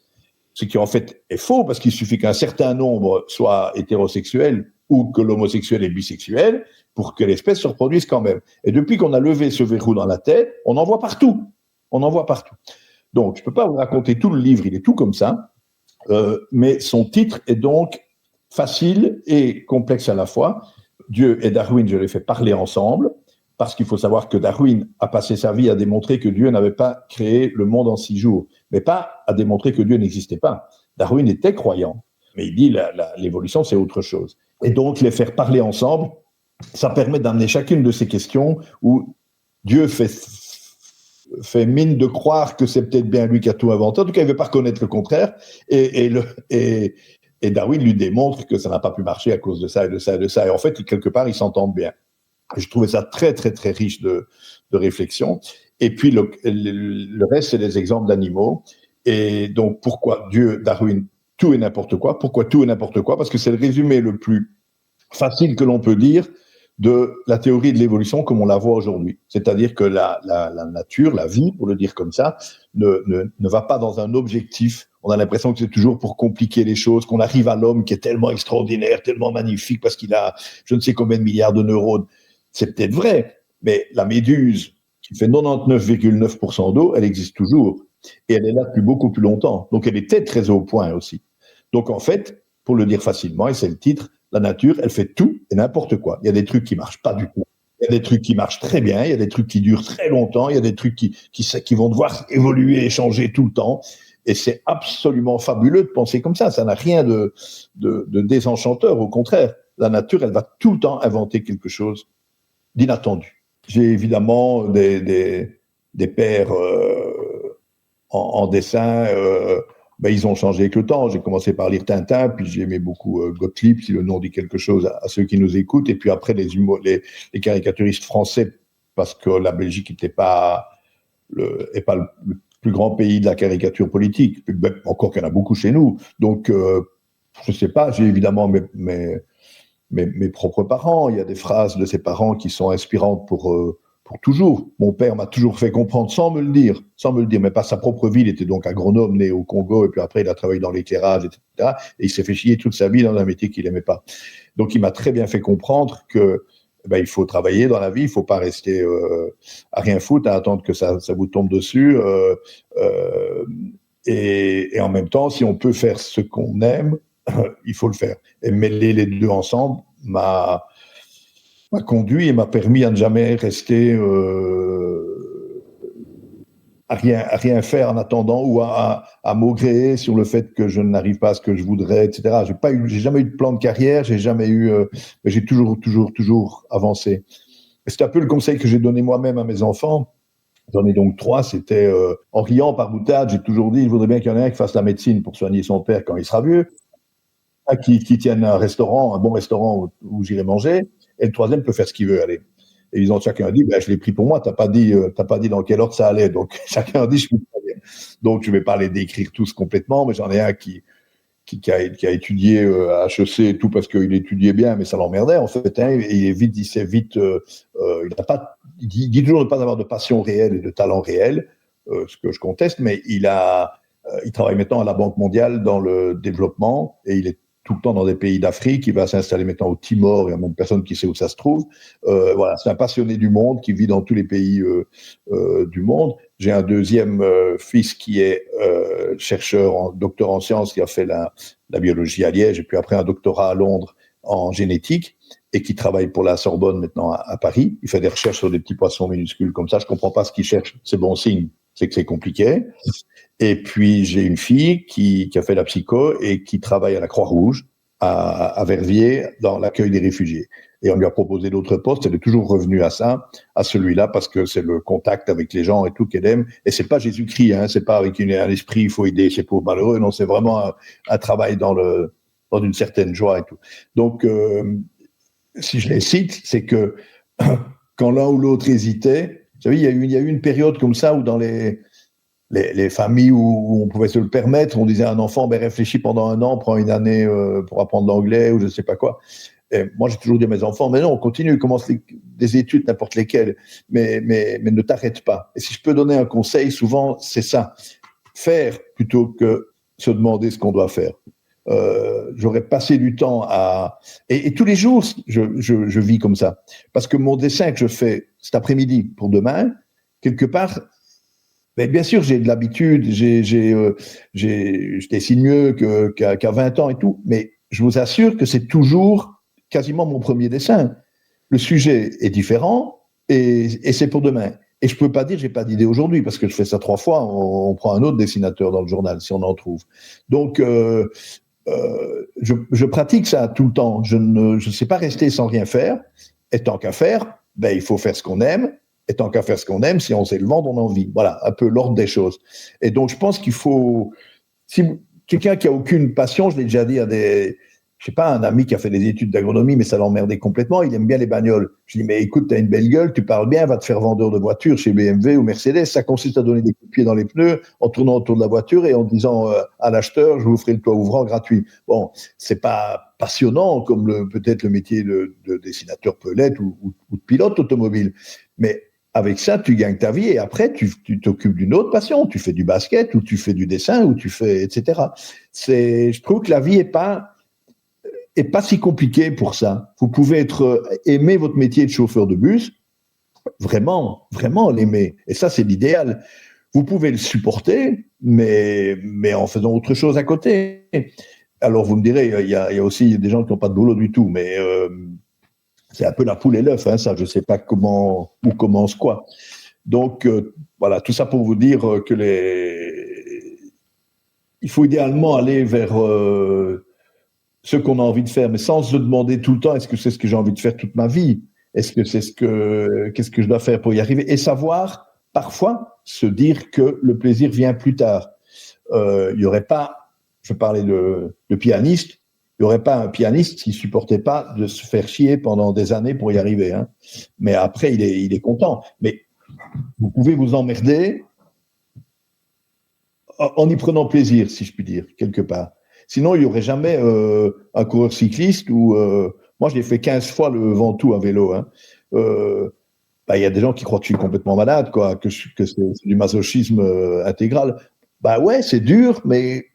Ce qui en fait est faux, parce qu'il suffit qu'un certain nombre soit hétérosexuel ou que l'homosexuel est bisexuel pour que l'espèce se reproduise quand même. Et depuis qu'on a levé ce verrou dans la tête, on en voit partout. On en voit partout. Donc, je ne peux pas vous raconter tout le livre, il est tout comme ça, mais son titre est donc facile et complexe à la fois. Dieu et Darwin, je les fais parler ensemble, parce qu'il faut savoir que Darwin a passé sa vie à démontrer que Dieu n'avait pas créé le monde en 6 jours, mais pas à démontrer que Dieu n'existait pas. Darwin était croyant, mais il dit l'évolution, c'est autre chose. Et donc, les faire parler ensemble, ça permet d'amener chacune de ces questions où Dieu fait mine de croire que c'est peut-être bien lui qui a tout inventé. En tout cas, il ne veut pas reconnaître le contraire. Et Darwin lui démontre que ça n'a pas pu marcher à cause de ça et de ça et de ça. Et en fait, quelque part, ils s'entendent bien. Je trouvais ça très, très, très riche de réflexion. Et puis, le reste, c'est des exemples d'animaux. Et donc, pourquoi Dieu, Darwin, tout et n'importe quoi? Pourquoi tout et n'importe quoi? Parce que c'est le résumé le plus facile que l'on peut dire de la théorie de l'évolution comme on la voit aujourd'hui. C'est-à-dire que la nature, la vie, pour le dire comme ça, ne va pas dans un objectif. On a l'impression que c'est toujours pour compliquer les choses, qu'on arrive à l'homme qui est tellement extraordinaire, tellement magnifique, parce qu'il a je ne sais combien de milliards de neurones. C'est peut-être vrai, mais la méduse, qui fait 99,9% d'eau, elle existe toujours. Et elle est là depuis beaucoup plus longtemps. Donc elle était très au point aussi. Donc en fait, pour le dire facilement, et c'est le titre, la nature, elle fait tout et n'importe quoi. Il y a des trucs qui marchent pas du tout. Il y a des trucs qui marchent très bien, il y a des trucs qui durent très longtemps, il y a des trucs qui vont devoir évoluer et changer tout le temps. Et c'est absolument fabuleux de penser comme ça. Ça n'a rien de désenchanteur. Au contraire, la nature, elle va tout le temps inventer quelque chose d'inattendu. J'ai évidemment des pères en dessin. Ils ont changé avec le temps. J'ai commencé par lire Tintin, puis j'aimais beaucoup Gottlieb, si le nom dit quelque chose à ceux qui nous écoutent. Et puis après, les caricaturistes français, parce que la Belgique n'est pas le plus grand pays de la caricature politique. Encore qu'il y en a beaucoup chez nous. Donc, je ne sais pas, j'ai évidemment mes propres parents. Il y a des phrases de ses parents qui sont inspirantes pour toujours. Mon père m'a toujours fait comprendre, sans me le dire, mais pas sa propre vie. Il était donc agronome, né au Congo, et puis après, il a travaillé dans l'éclairage, etc. Et il s'est fait chier toute sa vie dans un métier qu'il n'aimait pas. Donc, il m'a très bien fait comprendre que il faut travailler dans la vie, il faut pas rester à rien foutre, à attendre que ça vous tombe dessus. Et en même temps, si on peut faire ce qu'on aime, il faut le faire. Et mêler les deux ensemble m'a conduit et m'a permis à ne jamais rester à rien faire en attendant ou à maugréer sur le fait que je n'arrive pas à ce que je voudrais, etc. J'ai jamais eu de plan de carrière, j'ai toujours avancé. Et c'est un peu le conseil que j'ai donné moi-même à mes enfants. J'en ai donc 3, c'était en riant par boutade, j'ai toujours dit, je voudrais bien qu'il y en ait un qui fasse la médecine pour soigner son père quand il sera vieux, un qui tienne un bon restaurant où j'irai manger, et le troisième peut faire ce qu'il veut, allez. Et ils ont chacun dit, je l'ai pris pour moi, t'as pas dit dans quel ordre ça allait, donc chacun a dit, je peux pas dire. Donc je vais pas les décrire tous complètement, mais j'en ai un qui a étudié à HEC et tout parce qu'il étudiait bien, mais ça l'emmerdait en fait. Hein, et il dit toujours ne pas avoir de passion réelle et de talent réel, ce que je conteste, mais il travaille maintenant à la Banque mondiale dans le développement et il est tout le temps dans des pays d'Afrique. Il va s'installer maintenant au Timor, il n'y a même personne qui sait où ça se trouve. Voilà, c'est un passionné du monde qui vit dans tous les pays du monde. J'ai un deuxième fils qui est chercheur, docteur en sciences, qui a fait la biologie à Liège, et puis après un doctorat à Londres en génétique, et qui travaille pour la Sorbonne maintenant à Paris. Il fait des recherches sur des petits poissons minuscules comme ça. Je comprends pas ce qu'il cherche. C'est bon signe, c'est que c'est compliqué. Et puis j'ai une fille qui a fait la psycho et qui travaille à la Croix-Rouge à Verviers dans l'accueil des réfugiés. Et on lui a proposé d'autres postes. Elle est toujours revenue à celui-là, parce que c'est le contact avec les gens et tout qu'elle aime. Et c'est pas Jésus-Christ, hein. C'est pas avec un esprit, il faut aider ces pauvres malheureux. Non, c'est vraiment un travail dans une certaine joie et tout. Donc, si je les cite, c'est que quand l'un ou l'autre hésitait, vous savez, il y a eu une période comme ça où dans les familles où on pouvait se le permettre, on disait à un enfant, réfléchis pendant 1 an, prends une année pour apprendre l'anglais ou je ne sais pas quoi. Et moi, j'ai toujours dit à mes enfants, mais non, continue, commence des études, n'importe lesquelles, mais ne t'arrête pas. Et si je peux donner un conseil, souvent, c'est ça. Faire plutôt que se demander ce qu'on doit faire. J'aurais passé du temps et tous les jours, je vis comme ça. Parce que mon dessin que je fais cet après-midi pour demain, quelque part, bien sûr, j'ai de l'habitude, je dessine mieux qu'à 20 ans et tout, mais je vous assure que c'est toujours quasiment mon premier dessin. Le sujet est différent et c'est pour demain. Et je peux pas dire j'ai pas d'idée aujourd'hui parce que je fais ça 3 fois. On prend un autre dessinateur dans le journal si on en trouve. Donc je pratique ça tout le temps. Je ne sais pas rester sans rien faire. Et tant qu'à faire, il faut faire ce qu'on aime. Et tant qu'à faire ce qu'on aime, si on sait le vendre, on en vit. Voilà, un peu l'ordre des choses. Et donc, je pense qu'il faut... Si quelqu'un qui a aucune passion, je l'ai déjà dit à un ami qui a fait des études d'agronomie, mais ça l'emmerdait complètement, il aime bien les bagnoles. Je dis, mais écoute, t'as une belle gueule, tu parles bien, va te faire vendeur de voitures chez BMW ou Mercedes. Ça consiste à donner des coups de pied dans les pneus, en tournant autour de la voiture et en disant à l'acheteur, je vous ferai le toit ouvrant gratuit. Bon, c'est pas passionnant comme peut-être le métier de dessinateur peut l'être ou de pilote automobile. Mais avec ça, tu gagnes ta vie et après, tu t'occupes d'une autre passion. Tu fais du basket ou tu fais du dessin ou tu fais, etc. Je trouve que la vie est pas si compliquée pour ça. Vous pouvez aimer votre métier de chauffeur de bus, vraiment, vraiment l'aimer. Et ça, c'est l'idéal. Vous pouvez le supporter, mais en faisant autre chose à côté. Alors, vous me direz, il y a aussi des gens qui n'ont pas de boulot du tout, mais c'est un peu la poule et l'œuf, hein, ça. Je ne sais pas où commence quoi. Donc, voilà, tout ça pour vous dire que il faut idéalement aller vers ce qu'on a envie de faire, mais sans se demander tout le temps, est-ce que c'est ce que j'ai envie de faire toute ma vie? Est-ce que qu'est-ce que je dois faire pour y arriver? Et savoir, parfois, se dire que le plaisir vient plus tard. Il n'y aurait pas, je parlais de pianiste, il n'y aurait pas un pianiste qui supportait pas de se faire chier pendant des années pour y arriver. Hein. Mais après, il est content. Mais vous pouvez vous emmerder en y prenant plaisir, si je puis dire, quelque part. Sinon, il n'y aurait jamais un coureur cycliste où... moi, je l'ai fait 15 fois le Ventoux à vélo. Hein. Y a des gens qui croient que je suis complètement malade, quoi, que c'est du masochisme intégral. Ouais, c'est dur, mais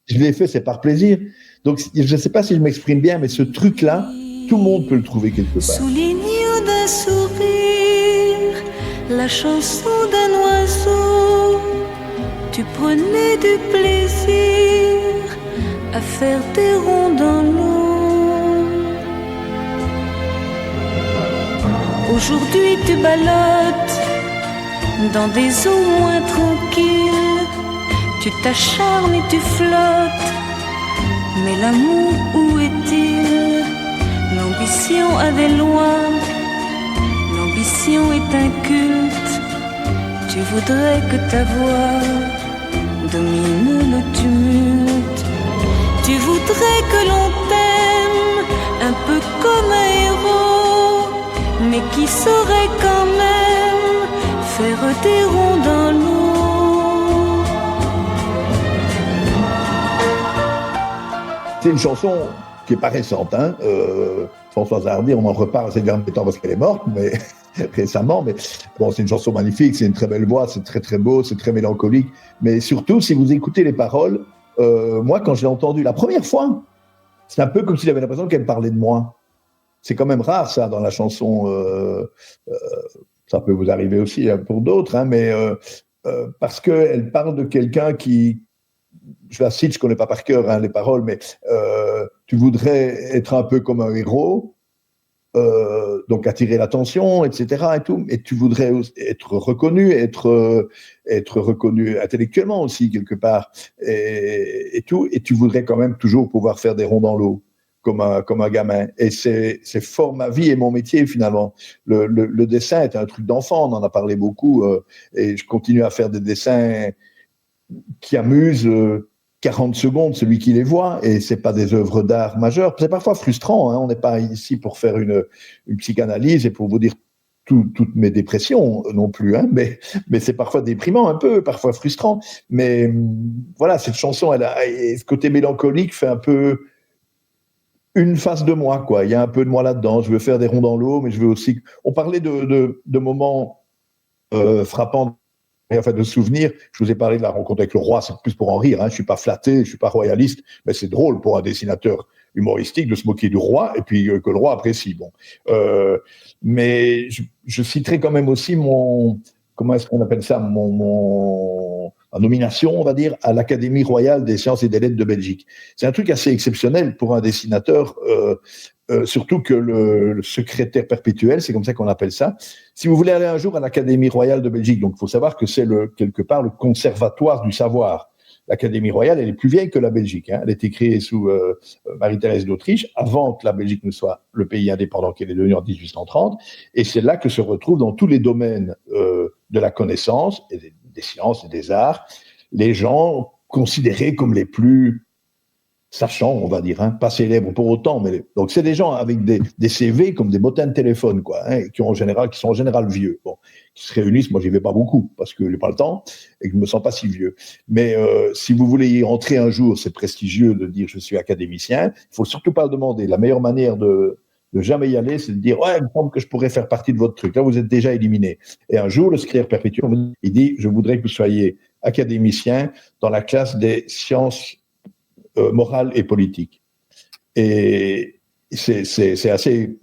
je l'ai fait, c'est par plaisir. Donc, je ne sais pas si je m'exprime bien, mais ce truc-là, tout le monde peut le trouver quelque part. un sourire, la chanson d'un oiseau. Tu prenais du plaisir à faire des ronds dans l'eau. Aujourd'hui tu ballottes dans des eaux moins tranquilles. Tu t'acharnes et tu flottes, mais l'amour où est-il? L'ambition a des lois, l'ambition est un culte. Tu voudrais que ta voix domine le tumulte. Tu voudrais que l'on t'aime un peu comme un héros, mais qui saurait quand même faire des ronds dans l'eau. C'est une chanson qui n'est pas récente, hein. Françoise Hardy, on en reparle ces derniers temps parce qu'elle est morte, mais récemment. Mais bon, c'est une chanson magnifique, c'est une très belle voix, c'est très très beau, c'est très mélancolique. Mais surtout, si vous écoutez les paroles, moi, quand je l'ai entendu la première fois, c'est un peu comme si j'avais l'impression qu'elle parlait de moi. C'est quand même rare ça dans la chanson. Ça peut vous arriver aussi pour d'autres, hein, mais parce qu'elle parle de quelqu'un qui, je la cite, je ne connais pas par cœur les paroles, mais tu voudrais être un peu comme un héros, donc attirer l'attention, etc. Et tout, et tu voudrais être reconnu, être reconnu intellectuellement aussi quelque part, et tout, et tu voudrais quand même toujours pouvoir faire des ronds dans l'eau comme un gamin. Et c'est fort ma vie et mon métier finalement. Le dessin est un truc d'enfant, on en a parlé beaucoup, et je continue à faire des dessins qui amusent 40 secondes celui qui les voit, et c'est pas des œuvres d'art majeures. C'est parfois frustrant, hein, on n'est pas ici pour faire une psychanalyse et pour vous dire toutes mes dépressions non plus, hein, mais c'est parfois déprimant un peu, parfois frustrant. Mais voilà, cette chanson, ce côté mélancolique fait un peu une face de moi, quoi. Il y a un peu de moi là-dedans. Je veux faire des ronds dans l'eau, mais je veux aussi. On parlait de moments frappants. Et enfin, de souvenirs, je vous ai parlé de la rencontre avec le roi, c'est plus pour en rire, hein. Je suis pas flatté, je suis pas royaliste, mais c'est drôle pour un dessinateur humoristique de se moquer du roi et puis que le roi apprécie. Bon, mais je citerai quand même aussi comment est-ce qu'on appelle ça, ma nomination, on va dire, à l'Académie royale des sciences et des lettres de Belgique. C'est un truc assez exceptionnel pour un dessinateur. Surtout que le secrétaire perpétuel, c'est comme ça qu'on appelle ça. Si vous voulez aller un jour à l'Académie royale de Belgique, donc il faut savoir que c'est quelque part le conservatoire du savoir. L'Académie royale, elle est plus vieille que la Belgique, hein. Elle a été créée sous Marie-Thérèse d'Autriche, avant que la Belgique ne soit le pays indépendant qu'elle est devenue en 1830. Et c'est là que se retrouvent dans tous les domaines de la connaissance, et des sciences et des arts, les gens considérés comme les plus sachants, on va dire, hein, pas célèbres pour autant, mais donc c'est des gens avec des CV comme des bottins de téléphone, quoi, hein, qui sont en général vieux, bon, qui se réunissent. Moi, j'y vais pas beaucoup parce que j'ai pas le temps et que je me sens pas si vieux. Mais si vous voulez y entrer un jour, c'est prestigieux de dire je suis académicien. Il faut surtout pas le demander. La meilleure manière de jamais y aller, c'est de dire ouais, il me semble que je pourrais faire partie de votre truc. Là, vous êtes déjà éliminé. Et un jour, le secrétaire perpétuel, il dit je voudrais que vous soyez académicien dans la classe des sciences morale et politique. Et c'est assez.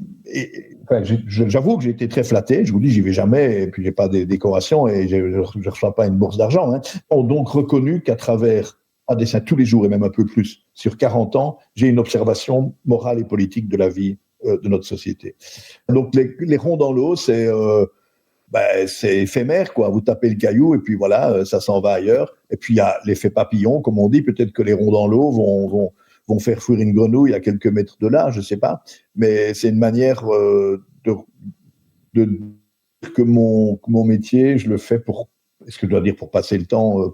J'avoue que j'ai été très flatté. Je vous dis, j'y vais jamais, et puis j'ai pas des décorations et je reçois pas une bourse d'argent. Hein. On a donc reconnu qu'à travers un dessin tous les jours et même un peu plus sur 40 ans, j'ai une observation morale et politique de la vie de notre société. Donc les ronds dans l'eau, c'est éphémère, quoi. Vous tapez le caillou et puis voilà, ça s'en va ailleurs. Et puis il y a l'effet papillon, comme on dit. Peut-être que les ronds dans l'eau vont faire fuir une grenouille à quelques mètres de là, je sais pas. Mais c'est une manière de dire que mon métier, je le fais pour. Est-ce que je dois dire pour passer le temps,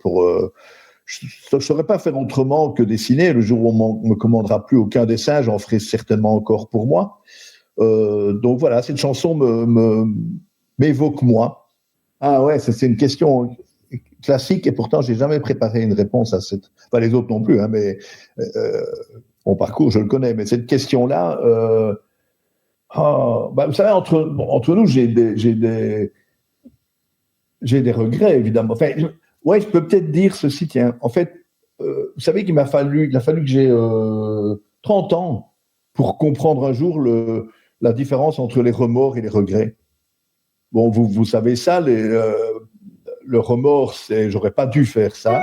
je ne saurais pas faire autrement que dessiner. Le jour où on me commandera plus aucun dessin, j'en ferai certainement encore pour moi. Donc voilà, cette chanson m'évoque moi. Ah ouais, ça c'est une question classique et pourtant j'ai jamais préparé une réponse à cette. Enfin les autres non plus, hein, mais mon parcours je le connais, mais cette question-là, vous savez entre nous j'ai des regrets évidemment. Enfin, je peux peut-être dire ceci. Tiens, en fait, vous savez qu'il a fallu que j'ai 30 ans pour comprendre un jour la différence entre les remords et les regrets. Bon, vous savez ça, le remords, c'est j'aurais pas dû faire ça.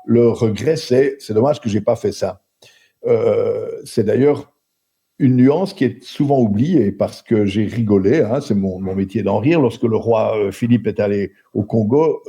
Le regret, c'est dommage que j'ai pas fait ça. C'est d'ailleurs une nuance qui est souvent oubliée parce que j'ai rigolé, hein, c'est mon métier d'en rire, lorsque le roi Philippe est allé au Congo,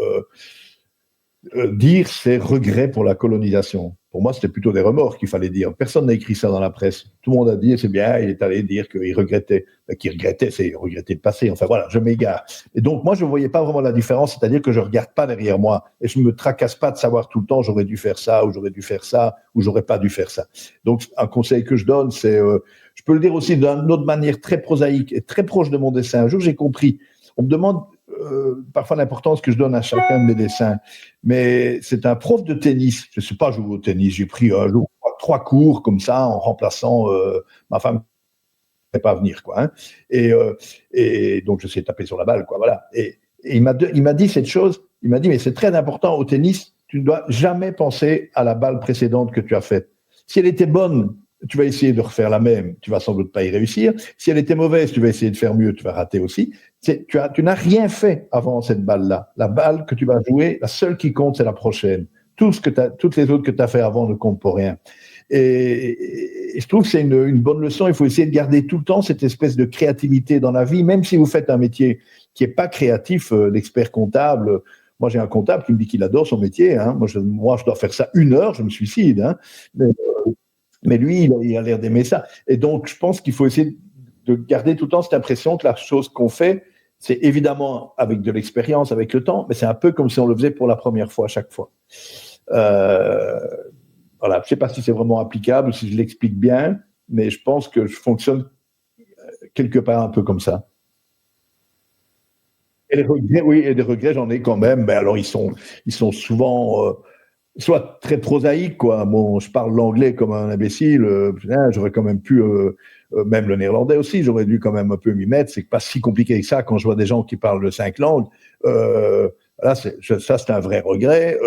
dire ses regrets pour la colonisation. Pour moi, c'était plutôt des remords qu'il fallait dire. Personne n'a écrit ça dans la presse. Tout le monde a dit, c'est bien, il est allé dire qu'il regrettait. Qu'il regrettait, c'est regretter le passé. Enfin voilà, je m'égare. Et donc, moi, je ne voyais pas vraiment la différence, c'est-à-dire que je ne regarde pas derrière moi et je ne me tracasse pas de savoir tout le temps, j'aurais dû faire ça, ou j'aurais dû faire ça, ou j'aurais pas dû faire ça. Donc, un conseil que je donne, c'est, je peux le dire aussi d'une autre manière très prosaïque et très proche de mon dessin. Un jour, j'ai compris. On me demande parfois l'importance que je donne à chacun de mes dessins. Mais c'est un prof de tennis. Je ne sais pas jouer au tennis. J'ai pris un jour 3 cours comme ça en remplaçant ma femme qui ne pas venir, quoi. Hein. Et donc je sais taper sur la balle, quoi. Voilà. Et il m'a dit cette chose. Il m'a dit, mais c'est très important au tennis. Tu ne dois jamais penser à la balle précédente que tu as faite. Si elle était bonne, tu vas essayer de refaire la même, tu vas sans doute pas y réussir. Si elle était mauvaise, tu vas essayer de faire mieux, tu vas rater aussi. Tu n'as rien fait avant cette balle-là. La balle que tu vas jouer, la seule qui compte, c'est la prochaine. Toutes les autres que tu as fait avant ne comptent pour rien. Et je trouve que c'est une bonne leçon. Il faut essayer de garder tout le temps cette espèce de créativité dans la vie, même si vous faites un métier qui est pas créatif, l'expert comptable. Moi, j'ai un comptable qui me dit qu'il adore son métier. Hein. Moi, je dois faire ça 1 heure, je me suicide. Hein. Mais lui, il a l'air d'aimer ça. Et donc, je pense qu'il faut essayer de garder tout le temps cette impression que la chose qu'on fait, c'est évidemment avec de l'expérience, avec le temps, mais c'est un peu comme si on le faisait pour la première fois à chaque fois. Voilà, je ne sais pas si c'est vraiment applicable ou si je l'explique bien, mais je pense que je fonctionne quelque part un peu comme ça. Et les regrets, oui, et des regrets, j'en ai quand même. Mais alors, ils sont souvent soit très prosaïques, quoi. Bon, je parle l'anglais comme un imbécile. J'aurais quand même pu, même le néerlandais aussi, j'aurais dû quand même un peu m'y mettre. C'est pas si compliqué que ça quand je vois des gens qui parlent 5 langues. Là, ça, c'est un vrai regret.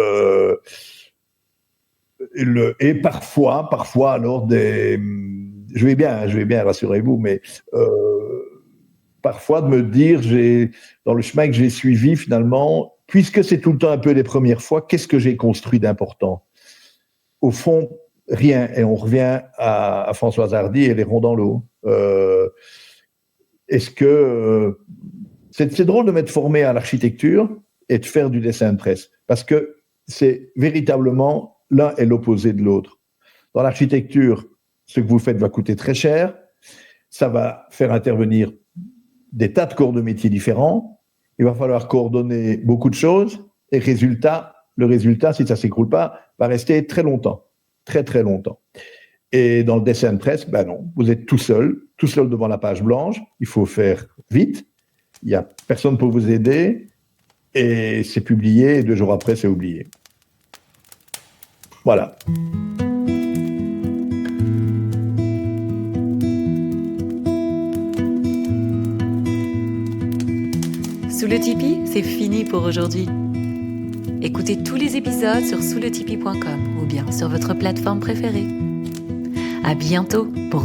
Et parfois, alors je vais bien, rassurez-vous, mais parfois de me dire, dans le chemin que j'ai suivi, finalement, puisque c'est tout le temps un peu les premières fois, qu'est-ce que j'ai construit d'important ? Au fond, rien. Et on revient à Françoise Hardy et les ronds dans l'eau. Est-ce que c'est drôle de m'être formé à l'architecture et de faire du dessin de presse, parce que c'est véritablement l'un est l'opposé de l'autre. Dans l'architecture, ce que vous faites va coûter très cher, ça va faire intervenir des tas de corps de métiers différents, il va falloir coordonner beaucoup de choses, et le résultat, si ça ne s'écroule pas, va rester très longtemps, très très longtemps. Et dans le dessin de presse, ben non, vous êtes tout seul devant la page blanche, il faut faire vite, il n'y a personne pour vous aider, et c'est publié, et 2 jours après, c'est oublié. Voilà. Sous le Tipeee, c'est fini pour aujourd'hui. Écoutez tous les épisodes sur souletipeee.com ou bien sur votre plateforme préférée. À bientôt pour